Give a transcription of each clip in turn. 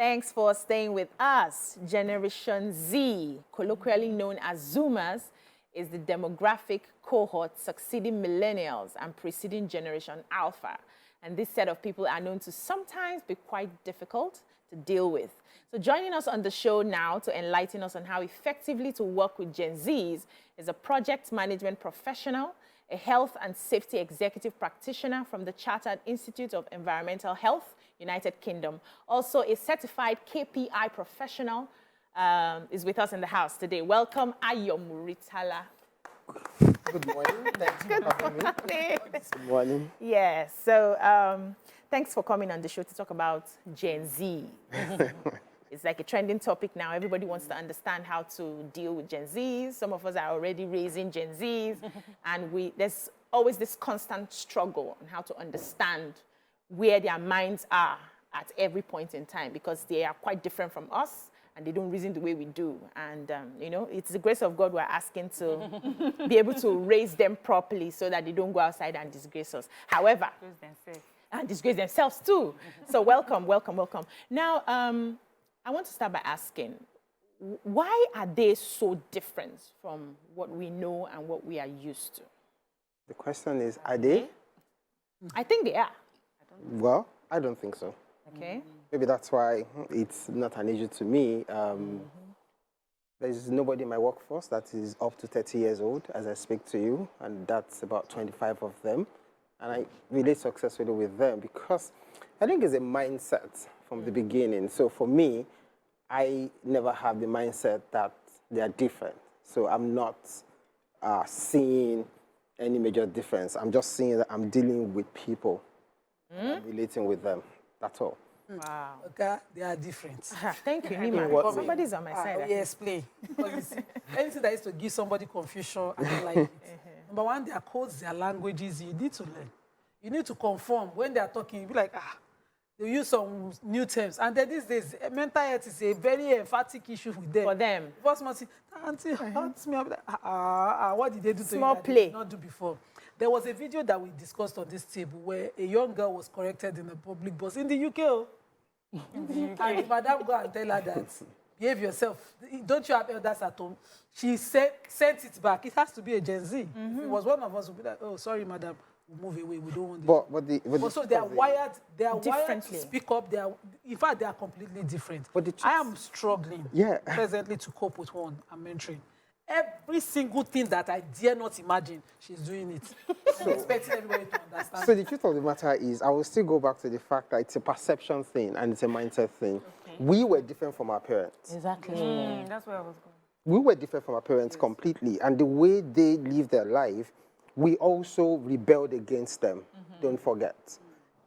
Thanks for staying with us. Generation Z, colloquially known as Zoomers, is the demographic cohort succeeding millennials and preceding Generation Alpha. And this set of people are known to sometimes be quite difficult to deal with. So joining us on the show now to enlighten us on how effectively to work with Gen Zs is a project management professional, a health and safety executive practitioner from the Chartered Institute of Environmental Health, United Kingdom. Also a certified KPI professional is with us in the house today. Welcome, Ayomuritala. Good morning. Thanks for having me. Good morning. Yes, so thanks for coming on the show to talk about Gen Z. It's like a trending topic now. Everybody wants to understand how to deal with Gen Zs. Some of us are already raising Gen Zs. And there's always this constant struggle on how to understand where their minds are at every point in time, because they are quite different from us and they don't reason the way we do. And, you know, it's the grace of God we're asking to be able to raise them properly so that they don't go outside and disgrace us. However, and disgrace themselves too. So welcome, welcome, welcome. Now, I want to start by asking, why are they so different from what we know and what we are used to? The question is, are they? I think they are. Well, I don't think so. Okay. Maybe that's why it's not an issue to me. There's nobody in my workforce that is up to 30 years old as I speak to you, and that's about 25 of them. And I relate successfully with them because I think it's a mindset from the beginning. So for me, I never have the mindset that they are different. So I'm not seeing any major difference. I'm just seeing that I'm dealing with people. I'm relating with them. That's all. Wow. Okay, they are different. Thank you, Nima. Somebody's on my side. Let me explain. Because anything that is to give somebody confusion, I don't like it. Number one, their codes, their languages, you need to learn. You need to conform. When they are talking, you be like, they use some new terms. And then these days, mental health is a very emphatic issue with them. For them. First month, auntie hurts me. I'm like, what did they do to Small you that play. they did not do before? There was a video that we discussed on this table where a young girl was corrected in a public bus in the UK. And the madam go and tell her that, behave yourself. Don't you have elders at home? She sent it back. It has to be a Gen Z. If it was one of us, would be like, oh, sorry, madam, we'll move away. We don't want it. But So they are wired. They are wired to Differently. speak up. In fact, they are completely different. But the truth- I am struggling presently to cope with one. I'm mentoring. Every single thing that I dare not imagine, she's doing it. I'm expecting everybody to understand. So the truth of the matter is, I will still go back to the fact that it's a perception thing and it's a mindset thing. Okay. We were different from our parents. Exactly. That's where I was going. We were different from our parents completely. And the way they live their life, we also rebelled against them, don't forget.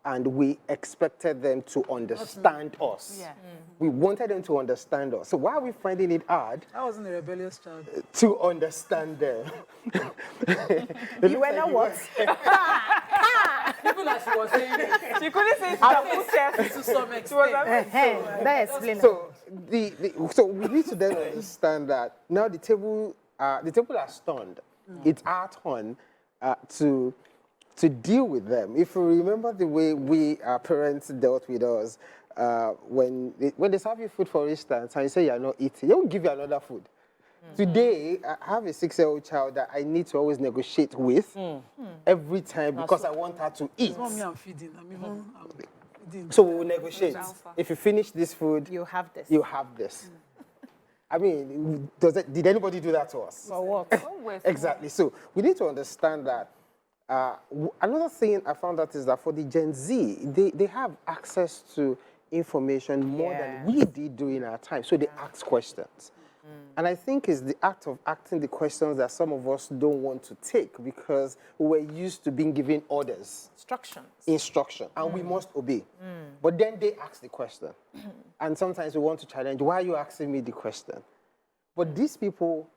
And we expected them to understand us. Yeah. We wanted them to understand us. So why are we finding it hard I wasn't a rebellious child. to understand them? You were not what? Even as she was saying it, She couldn't say it to some extent. That explains. So so we need to then understand that now the table has turned. It's our turn to deal with them. If you remember the way our parents dealt with us, when they serve you food, for instance, and you say you're not eating, they will give you another food. Today, I have a 6-year-old child that I need to always negotiate with every time because I want her to eat. Mommy, I'm feeding. I'm feeding. So we will negotiate. If you finish this food, You have this. you have this. I mean, did anybody do that to us? For what? Exactly. So we need to understand that. Another thing I found out is that for the Gen Z, they have access to information more than we did during our time. So they ask questions. And I think it's the act of asking the questions that some of us don't want to take because we're used to being given orders. Instruction. And we must obey. But then they ask the question. And sometimes we want to challenge, why are you asking me the question? But these people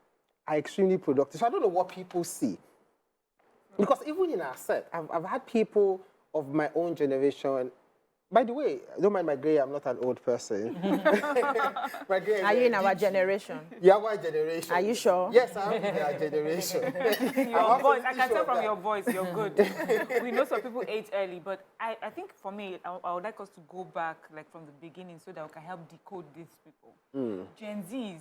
are extremely productive. So I don't know what people see. Because even in our set, I've had people of my own generation By the way, don't mind my gray, I'm not an old person. My gray Are you in our generation? Yeah, our generation. Are you sure? Yes, I'm in our generation. Your voice, I can tell from your voice, you're good. We know some people age early, but I think for me, I would like us to go back like from the beginning so that we can help decode these people. Gen Zs,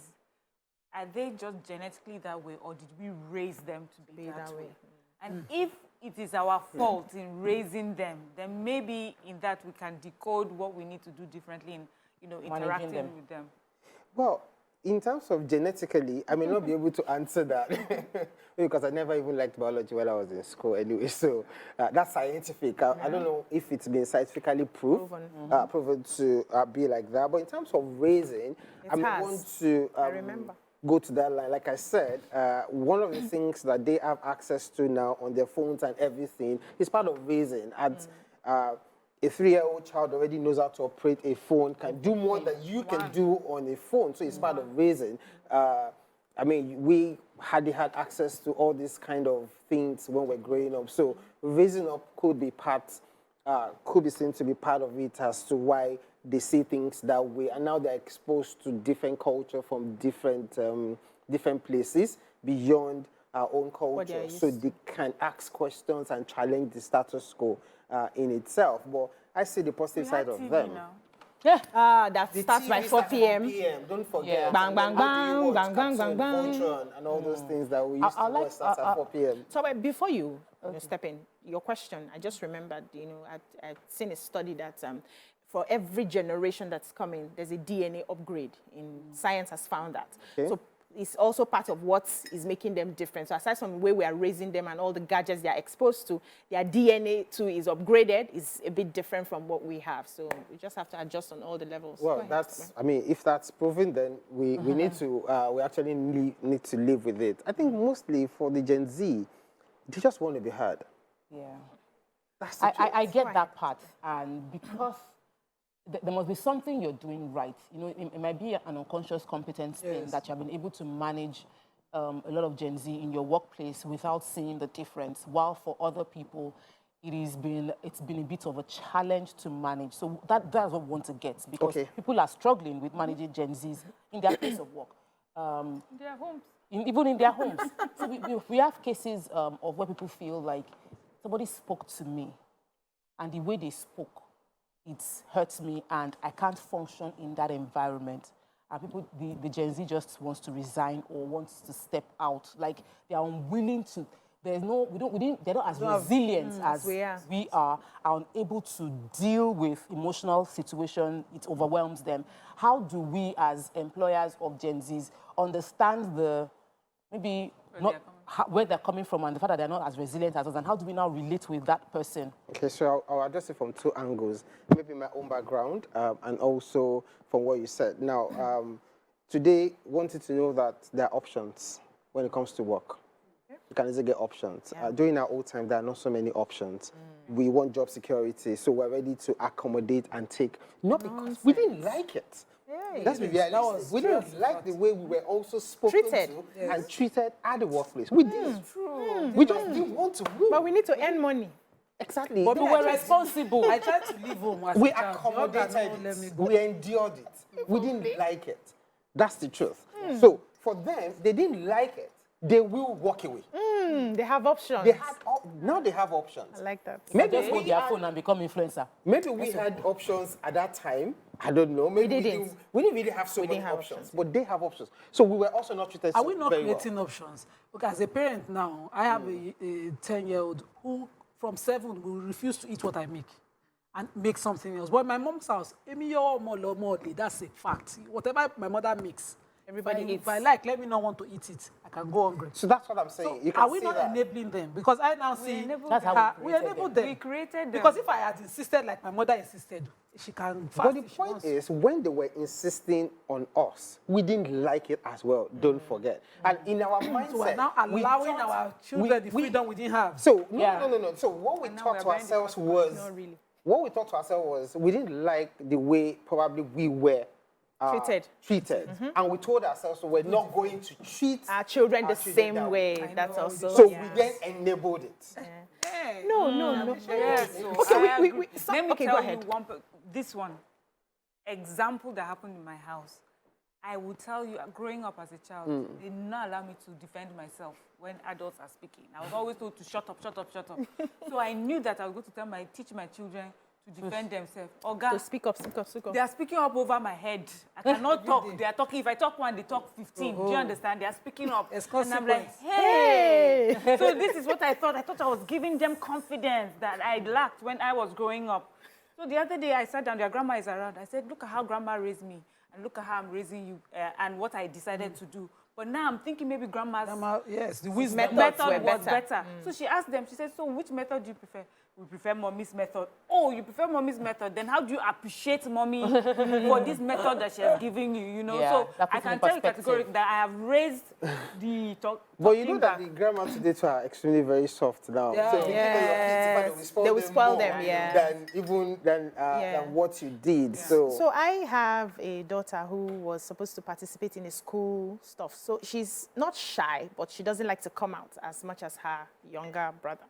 are they just genetically that way, or did we raise them to be that way? And if it is our fault in raising them, then maybe in that we can decode what we need to do differently in, interacting with them. Well, in terms of genetically, I may not be able to answer that because I never even liked biology while I was in school anyway. So that's scientific. I don't know if it's been scientifically proven to be like that. But in terms of raising, I want to go to that line. Like I said, one of the things that they have access to now on their phones and everything is part of raising. A 3-year-old child already knows how to operate a phone, can do more than you can do on a phone. So it's part of raising. I mean, we hardly had access to all these kind of things when we're growing up. So raising up could be seen to be part of it as to why they see things that way. And now they're exposed to different culture from different places beyond our own culture. So they can ask questions and challenge the status quo in itself. But I see the positive side of them. Now. Yeah. That starts by 4 p.m. Don't forget. Yeah. Bang, bang, bang, bang, bang, bang, bang. And all those things that we used to watch start at 4 p.m. So before you step in, your question, I just remembered, I'd seen a study that for every generation that's coming, there's a DNA upgrade. Science has found that. Okay. So it's also part of what is making them different. So aside from the way we are raising them and all the gadgets they are exposed to, their DNA too is upgraded, is a bit different from what we have. So we just have to adjust on all the levels. Well, if that's proven, then we need to, we actually need to live with it. I think mostly for the Gen Z, they just want to be heard. Yeah. That's the I get that part. And because there must be something you're doing right. It might be an unconscious competence thing that you have been able to manage a lot of Gen Z in your workplace without seeing the difference, while for other people, it's been a bit of a challenge to manage. So that's what we want to get, because people are struggling with managing Gen Zs in their place of work. In their homes. Even in their homes. So we have cases of where people feel like somebody spoke to me, and the way they spoke, it hurts me, and I can't function in that environment. And the Gen Z just wants to resign or wants to step out. Like, they are unwilling to. They're not as resilient as we are unable to deal with emotional situation. It overwhelms them. How do we, as employers of Gen Zs, understand where they're coming from and the fact that they're not as resilient as us, and how do we now relate with that person? Okay, so I'll address it from 2 angles. Maybe my own background and also from what you said. Now, today, wanted to know that there are options when it comes to work. You can easily get options. During our old time, there are not so many options. We want job security, so we're ready to accommodate and take. Not because we didn't like it. Let's be realistic. We didn't like the way we were also spoken to and treated at the workplace. We didn't. We just didn't want to move. But we need to earn money. Exactly. But we were responsible. I tried to leave home. We accommodated it. We endured it. We didn't like it. That's the truth. So for them, they didn't like it. They will walk away. They have options. Now they have options. I like that. Maybe just hold their phone and become influencer. Maybe we had options at that time. I don't know. Maybe we didn't. We didn't really have so many options, but they have options. So we were also not treated. Are we not creating well. options? Because as a parent now, I have a 10-year-old who, from 7, will refuse to eat what I make and make something else. But in my mom's house, that's a fact. Whatever my mother makes, everybody eats. If I like, let me not want to eat it. I can go hungry. So that's what I'm saying. So you can are we not enabling them? Because I now see we enabled them. We created them. Because if I had insisted like my mother insisted, she can fast. But the point is, when they were insisting on us, we didn't like it as well. Don't forget. And in our mindset, so we're now allowing our children the freedom we didn't have. So no. So what we thought to ourselves was, we didn't like the way probably we were treated. And we told ourselves we're not going to treat our children the same way. That's also. So we then enabled it. No. Yes. Okay, Let me go tell ahead. you this one, example that happened in my house. I will tell you, growing up as a child, they did not allow me to defend myself when adults are speaking. I was always told to shut up, shut up, shut up. So I knew that I was going to teach my children to defend themselves. Oga, To speak up, speak up, speak up. they are speaking up over my head. I cannot talk. They are talking. If I talk one, they talk 15. Do you understand? They are speaking up. And I'm like, hey. So this is what I thought. I thought I was giving them confidence that I lacked when I was growing up. So the other day I sat down, their grandma is around. I said, look at how grandma raised me. And look at how I'm raising you and what I decided to do. But now I'm thinking maybe grandma's yes, the wisdom method was better. So she asked them, she said, so which method do you prefer? We prefer mommy's method. Oh, you prefer mommy's method? Then how do you appreciate mommy for this method that she has given you? You know, Yeah, so that I puts it in can tell you perspective. categorically that I have raised the talk. But you know that the grandma today too are extremely very soft now. Yeah. So if you give them your kids, They will spoil more them, yeah. than what you did. So I have a daughter who was supposed to participate in a school stuff. So she's not shy, but she doesn't like to come out as much as her younger brother.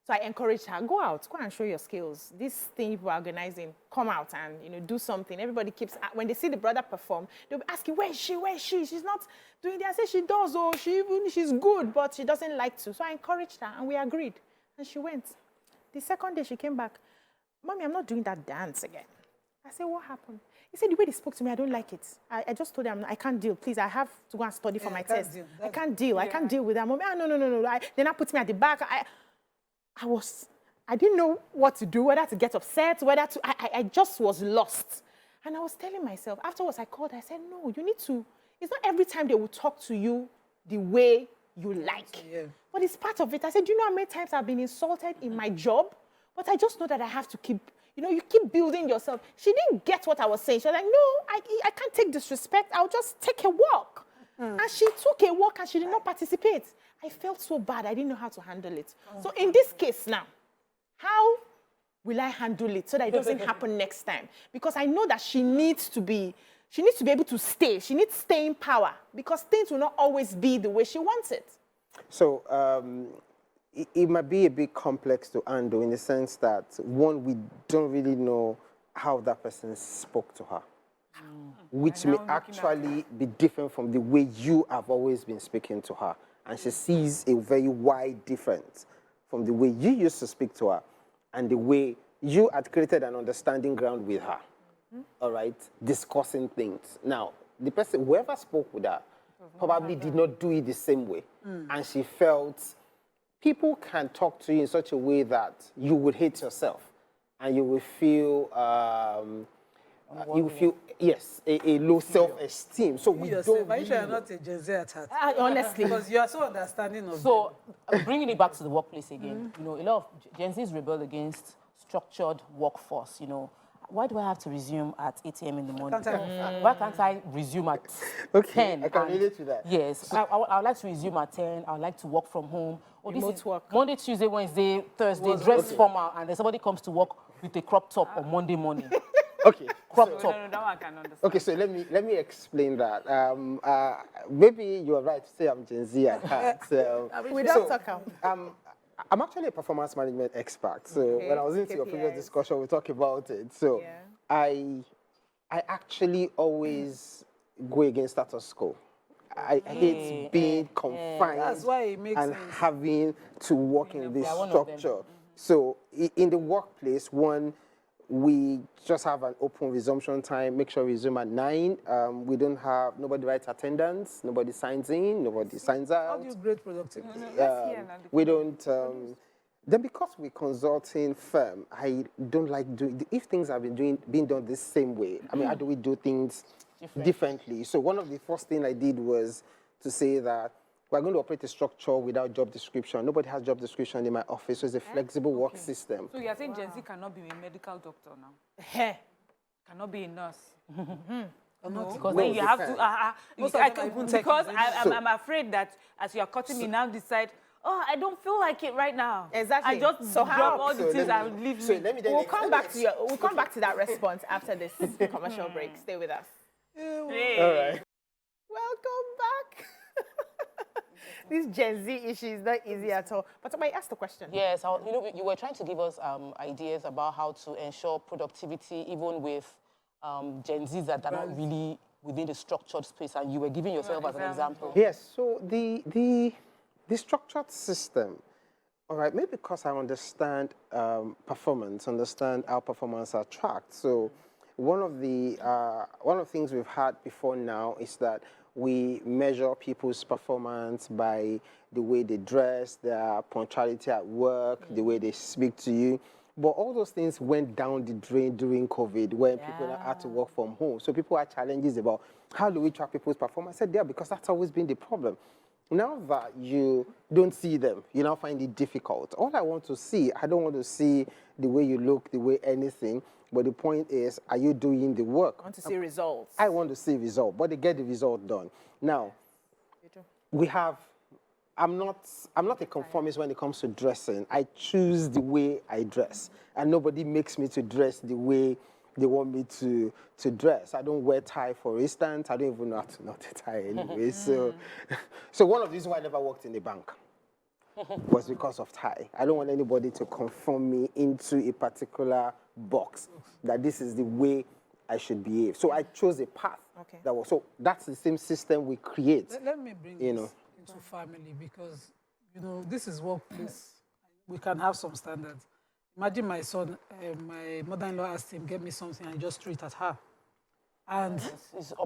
So I encouraged her, go out, go and show your skills. This thing people are organizing, come out and, you know, do something. Everybody keeps, when they see the brother perform, they'll be asking, where is she, where is she? She's not doing that. I say she does, oh, she's good, but she doesn't like to. So I encouraged her and we agreed. And she went. The second day she came back, Mommy, I'm not doing that dance again. I said, what happened? He said, the way they spoke to me, I don't like it. I just told them, I can't deal. Please, I have to go and study for my test. I can't deal. I can't deal with that. Mommy, no. Then I put me at the back. I didn't know what to do, whether to get upset, I just was lost. And I was telling myself, afterwards I called, I said, no, you need to, it's not every time they will talk to you the way you like. Yeah. But it's part of it. I said, do you know how many times I've been insulted in my job? But I just know that I have to keep, you know, you keep building yourself. She didn't get what I was saying. She was like, no, I can't take disrespect. I'll just take a walk. And she took a walk and she did not participate. I felt so bad. I didn't know how to handle it. So in this case now, how will I handle it so that it doesn't happen next time? Because I know that she needs to be able to stay. She needs staying power because things will not always be the way she wants it. So it might be a bit complex to handle in the sense that, one, we don't really know how that person spoke to her, which may actually be different from the way you have always been speaking to her. And she sees a very wide difference from the way you used to speak to her and the way you had created an understanding ground with her, all right, discussing things. Now, the person, whoever spoke with her, probably did not do it the same way. And she felt people can talk to you in such a way that you would hate yourself and you will feel, yes, a low self-esteem. So we don't really you're not a Gen Z at heart. Honestly. Because you are so understanding of So, bringing it back to the workplace again, you know, a lot of Gen Zs rebel against structured workforce, you know. Why do I have to resume at 8 a.m. in the morning? Why can't I resume at 10? I can relate to that. Yes, I would like to resume at 10. I would like to work from home. Oh, this Remote is work. Monday, Tuesday, Wednesday, Thursday, dress formal, and then somebody comes to work with a crop top on Monday morning. Okay. Crop No, top. that one I can understand. Okay, so let me explain that. Maybe you are right to say I'm Gen Z at heart. We don't talk out. I'm actually a performance management expert. So when I was into your previous KPIs. discussion, we talked about it. So I actually always go against status quo. I hate being confined That's why it makes and sense. having to work in this one of them. structure. So in the workplace, one, we just have an open resumption time. Make sure we resume at 9. We don't have, nobody writes attendance, nobody signs in, nobody signs How out. do you grade productivity? We don't, then because we're consulting firm, I don't like doing, if things have been being done the same way, I mean, how do we do things differently? So one of the first things I did was to say that we're going to operate a structure without job description. Nobody has job description in my office, so it's a flexible work system. So you're saying Gen Z cannot be a medical doctor now? Cannot be a nurse? No, Because when they you have to, Most of them are even tech because engineers. I'm afraid that as you are cutting me now, decide, oh, I don't feel like it right now. Exactly. I just So drop how- all the things and leave So me. let me then We'll come back to that response after this commercial break. Stay with us. Hey. All right. Welcome back. This Gen Z issue is not easy at all. But somebody asked the question. Yes, you were trying to give us ideas about how to ensure productivity even with Gen Zs that are not really within the structured space, and you were giving yourself as an example. Yes, so the structured system, all right, maybe because I understand performance, understand how performance are tracked. So one of the things we've had before now is that we measure people's performance by the way they dress, their punctuality at work, the way they speak to you. But all those things went down the drain during COVID when people had to work from home. So people had challenges about how do we track people's performance. I said, yeah, because that's always been the problem. Now that you don't see them, you now find it difficult. All I want to see, I don't want to see the way you look, the way anything, but the point is, are you doing the work? I want to see results. I want to see result, but they get the result done. Now, we have, I'm not a conformist when it comes to dressing. I choose the way I dress, and nobody makes me to dress the way they want me to dress. I don't wear tie, for instance. I don't even know how to knot a tie anyway. So one of the reasons why I never worked in a bank was because of tie. I don't want anybody to conform me into a particular box, that this is the way I should behave. So I chose a path. Okay. So that's the same system we create. Let me bring this into family, because, this is workplace. We can have some standards. Imagine my son, my mother-in-law asked him, get me something, and he just threw it at her. And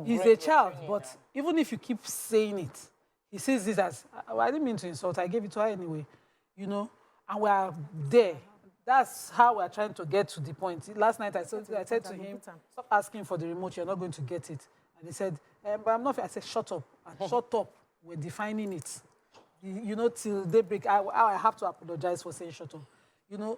he's a child, but even if you keep saying it, he sees this as, I didn't mean to insult her, I gave it to her anyway, and we are there. That's how we're trying to get to the point. Last night, I said to him, stop asking for the remote, you're not going to get it. And he said, but I'm not, I said, shut up. And shut up, we're defining it. Till daybreak, I have to apologize for saying shut up.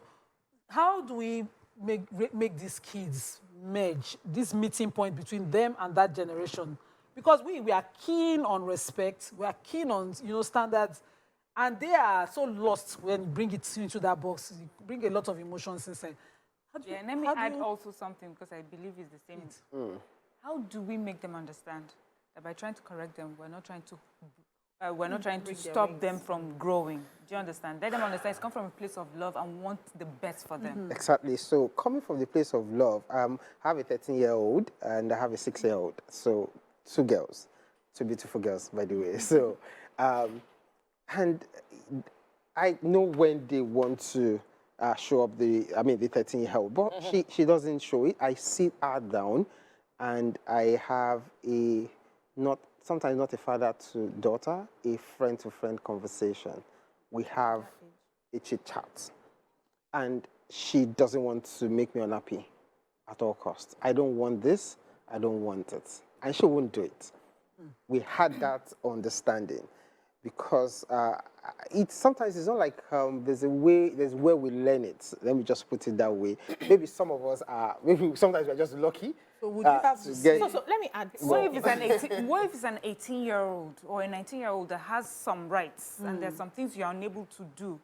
How do we make these kids merge, this meeting point between them and that generation? Because we are keen on respect, we are keen on standards, and they are so lost when you bring it into that box. You bring a lot of emotions inside. Let me add also something, because I believe it's the same. How do we make them understand that by trying to correct them, we're not trying to stop them from growing? Do you understand? Let them understand it's come from a place of love and want the best for them. Exactly. So coming from the place of love, I have a 13-year-old and I have a 6-year-old. So 2 girls, 2 beautiful girls, by the way. So, and I know when they want to show up the 13-year-old, but she doesn't show it. I sit her down and I have sometimes not a father to daughter, a friend to friend conversation. We have a chit chat. And she doesn't want to make me unhappy at all costs. I don't want this, I don't want it. And she won't do it. We had that understanding, because sometimes it's not like there's where we learn it. Let me just put it that way. Maybe some of us sometimes we're just lucky. So would you have to So let me add. What if it's an 18-year-old or a 19-year-old that has some rights and there's some things you're unable to do,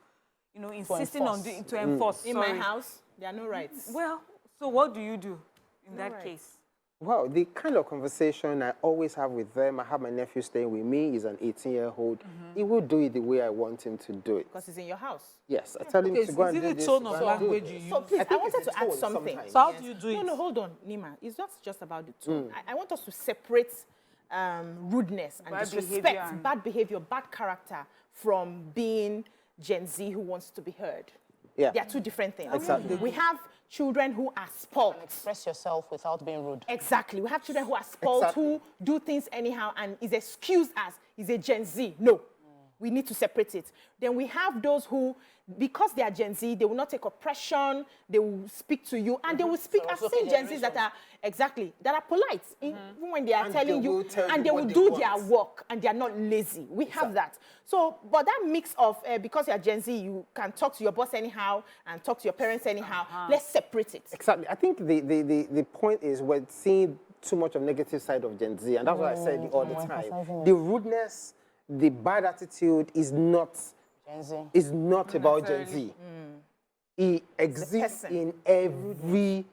insisting on to enforce? In my house, there are no rights. Well, so what do you do in that case? Well, the kind of conversation I always have with them, I have my nephew staying with me, he's an 18-year-old. He will do it the way I want him to do it. Because he's in your house. Yes, I tell him to go and do this. Is it the tone of language you use? So please, I wanted to add something. sometimes. So how do you do it? No, hold on, Nima. It's not just about the tone. I want us to separate rudeness and disrespect, bad behavior, bad character from being Gen Z who wants to be heard. Yeah. They are 2 different things. Exactly. We have children who are spoiled. Express yourself without being rude. Exactly. We have children who are spoiled, who do things anyhow and is excused as is a Gen Z. No. We need to separate it. Then we have those who, because they are Gen Z, they will not take oppression, they will speak to you, and they will speak. I've seen Gen Zs that are polite, even when they are telling you, and they will do their work, and they are not lazy. We have that. So, but that mix of, because you are Gen Z, you can talk to your boss anyhow, and talk to your parents anyhow. Let's separate it. Exactly. I think the point is we're seeing too much of negative side of Gen Z, and that's what I said all the time. The rudeness, the bad attitude is not about Gen Z. It exists in every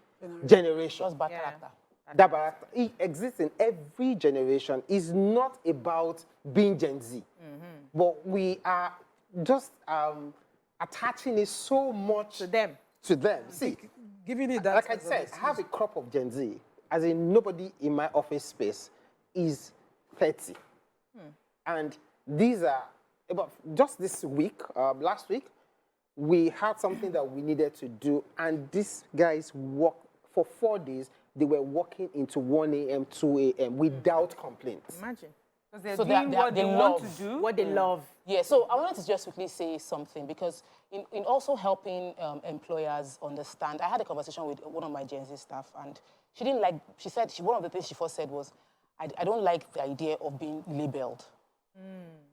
generation. Just bad character. That bad character. It exists in every generation. It's not about being Gen Z. but we are just attaching it so much To them. To them. See, Giving it that. like I as an said, I excuse. have a crop of Gen Z, as in nobody in my office space is 30. And these are, about just this week, last week, we had something that we needed to do, and these guys worked for 4 days. They were working into 1 a.m., 2 a.m. without complaints. Imagine. Because they're So doing what they want to love. do. What they love. Yeah, so I wanted to just quickly say something because in also helping employers understand, I had a conversation with one of my Gen Z staff and she didn't like, she said, one of the things she first said was, I don't like the idea of being labeled.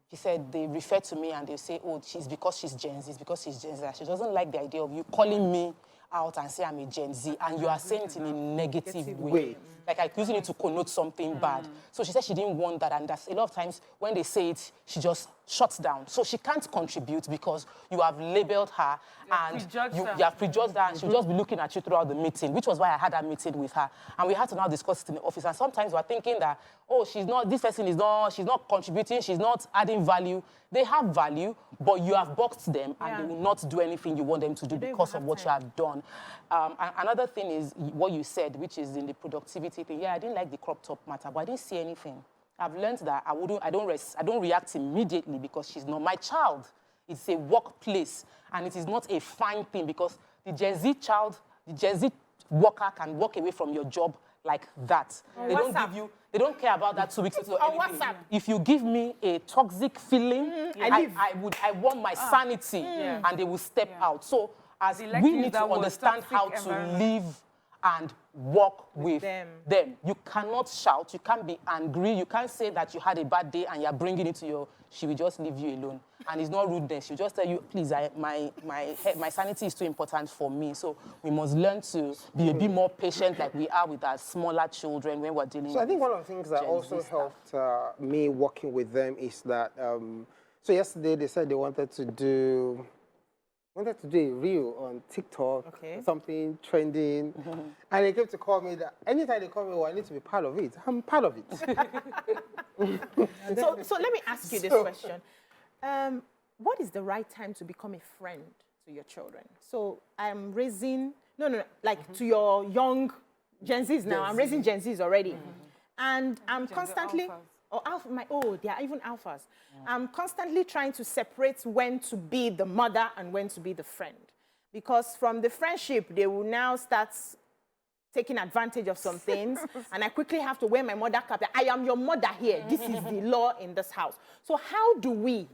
She said they refer to me and they say, oh, because she's Gen Z, it's because she's Gen Z. She doesn't like the idea of you calling me out and say I'm a Gen Z and you are saying it in a negative way. Like I'm using it to connote something bad. So she said she didn't want that, and that's a lot of times when they say it, she just shuts down. So she can't contribute because you have labeled her and you have prejudged her and she'll just be looking at you throughout the meeting, which was why I had that meeting with her. And we had to now discuss it in the office. And sometimes we're thinking that, oh, she's not contributing, she's not adding value. They have value, but you have boxed them and they will not do anything you want them to do because of what you have done. And another thing is what you said, which is in the productivity thing. Yeah, I didn't like the crop top matter, but I didn't see anything. I've learned that I don't react immediately because she's not my child. It's a workplace, and it is not a fine thing because the Gen Z worker can walk away from your job like that. They don't care about that 2 weeks or anything. WhatsApp. If you give me a toxic feeling, I want my sanity, and they will step out. So as They like we to use need to that word, understand how toxic to environment. live and work with them. them. You cannot shout, you can't be angry, you can't say that you had a bad day and you're bringing it to your, she will just leave you alone. And it's not rudeness, she'll just tell you, please, my sanity is too important for me. So we must learn to be a bit more patient like we are with our smaller children when we're dealing with So I think one of the things that Gen also Z helped me working with them is that, so yesterday they said they wanted to do a reel on TikTok, something trending, and they came to call me that anytime they call me, oh, I need to be part of it. I'm part of it. So let me ask you this question. What is the right time to become a friend to your children? So I'm raising, like to your young Gen Zs now. I'm raising Gen Zs already. And I'm constantly, they are even alphas. I'm constantly trying to separate when to be the mother and when to be the friend. Because from the friendship, they will now start taking advantage of some things. And I quickly have to wear my mother cap. I am your mother here. This is the law in this house. So how do we,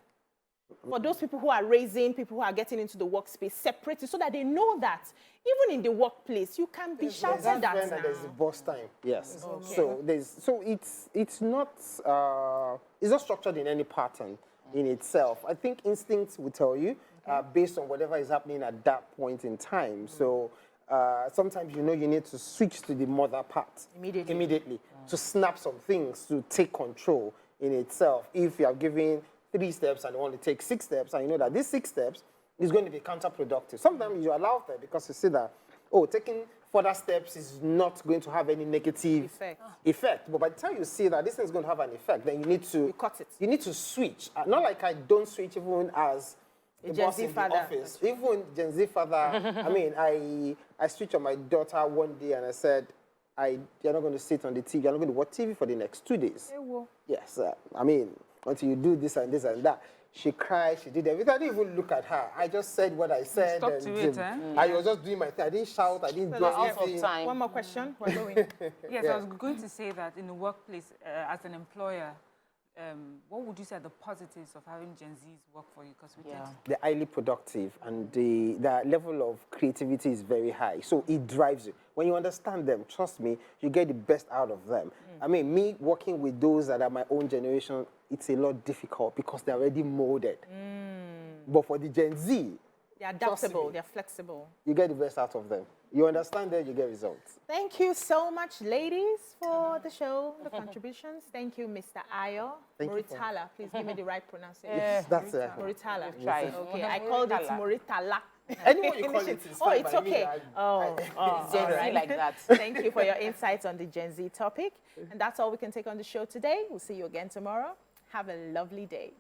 for those people who are raising, people who are getting into the workspace, separate it so that they know that even in the workplace, you can be shouted at now. There's a boss time. Yes. Okay. So it's not structured in any pattern in itself. I think instincts will tell you based on whatever is happening at that point in time. So sometimes you need to switch to the mother part immediately to snap some things, to take control in itself. If you are giving 3 steps and you want to take 6 steps, and you know that these 6 steps is going to be counterproductive. Sometimes you allow that because you see that, taking further steps is not going to have any negative effect. But by the time you see that this thing is going to have an effect, then you need to cut it. You need to switch. Not like I don't switch even as the boss in the office. Even Gen Z father, I mean, I switched on my daughter one day and I said, you're not going to sit on the TV, you're not going to watch TV for the next 2 days. Yes, I mean, until you do this and this and that. She cried, she did everything. I didn't even look at her. I just said what I said. I was just doing my thing. I didn't shout, I didn't do anything. One more question. We're going. Yes, I was going to say that in the workplace, as an employer, what would you say are the positives of having Gen Zs work for you? Because they're highly productive and the level of creativity is very high. So it drives you. When you understand them, trust me, you get the best out of them. I mean, me working with those that are my own generation, it's a lot difficult because they're already molded. But for the Gen Z, they're adaptable, they're flexible. You get the best out of them. You understand them, you get results. Thank you so much, ladies, for the show, the contributions. Thank you, Mr. Ayo. Moritala, please give me the right pronunciation. Yes, that's it. Moritala. Try. Okay, I called it Moritala. Anyone you call it is fine. It's okay. Gen Z like that. Thank you for your insights on the Gen Z topic. And that's all we can take on the show today. We'll see you again tomorrow. Have a lovely day.